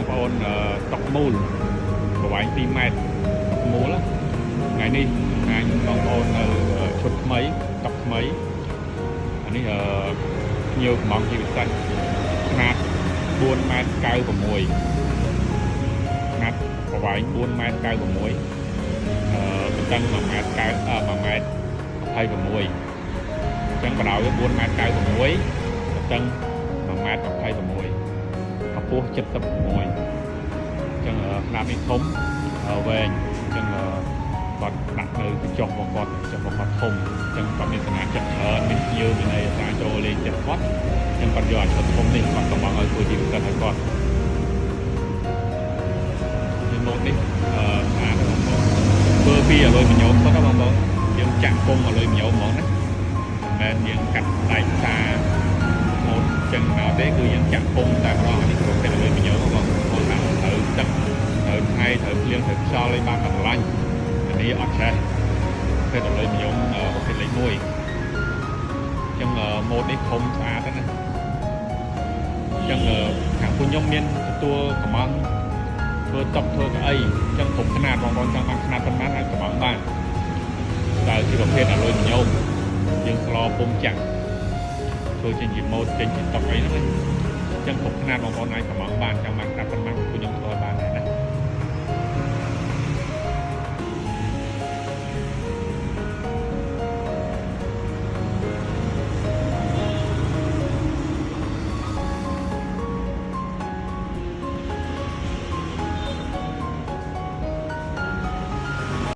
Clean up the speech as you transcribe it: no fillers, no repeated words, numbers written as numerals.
ប្អូនតុកមូលប្រវែង2 ម៉ែត្រតុកមូលថ្ងៃនេះថ្ងៃបងប្អូននៅឈុតថ្មីតុកថ្មីអានេះភ្ញៀវកំងជាពិសេសຂະຫນາດ4 ម៉ែត្រ 96ຂະຫນາດប្រវែង4 ម៉ែត្រ 96ទន្ទឹង1 ម៉ែត្រ 1 ម៉ែត្រ 26អញ្ចឹងបដៅវា4 ម៉ែត្រ 96ទន្ទឹង1 ម៉ែត្រ 26កម្ពស់76អញ្ចឹងຂະຫນາດនេះធំវែងអញ្ចឹងគាត់ដាក់នៅកញ្ចក់របស់គាត់ធំអញ្ចឹងគាត់មានសមាជិកច្រើនមានភ្ញៀវមានអីតាមចូលលេងចិត្តគាត់អញ្ចឹងគាត់យកអាឈុតធំនេះគាត់កំងឲ្យធ្វើជាពិសេសឲ្យគាត់ជាម៉ូតនេះស្អាតបងប្អូនធ្វើពីអាលុយមីញ៉ូមគាត់បងប្អូនយើងចាក់ពុំអាលុយមីញ៉ូមហ្មងណាមិនមែនយើងកាត់ដែកតាម៉ូតអញ្ចឹងមកទេគឺយើងចាក់ពុំតែម្ដងអានេះប្រភេទអាលុយមីញ៉ូមបងប្អូនដាក់ត្រូវទឹកត្រូវថ្ងៃត្រូវភ្លៀងត្រូវខ្យល់ឲ្យបានកម្លាញ់នេះអត់ឆេះប្រភេទអាលុយមីញ៉ូមប្រភេទលេខ1អញ្ចឹងម៉ូតនេះធំស្អាតណាស់អញ្ចឹងខាងពួកខ្ញុំមានទទួលកំងធ្វើតុកធ្វើកៅអីអញ្ចឹងគ្រប់ຂະຫນາດបងប្អូនចង់បានຂະຫນາດប៉ុន្មានអាចកំងបានតែជាប្រភេទអាលុយមីញ៉ូមយើងស្លពុំចាក់ធ្វើចេញជាម៉ូតចេញជាតុកអីហ្នឹងអញ្ចឹងគ្រប់ຂະຫນាดបងប្អូនអាចកំងបានចង់បានຂະຫນាดប៉ុន្មានធ្វើ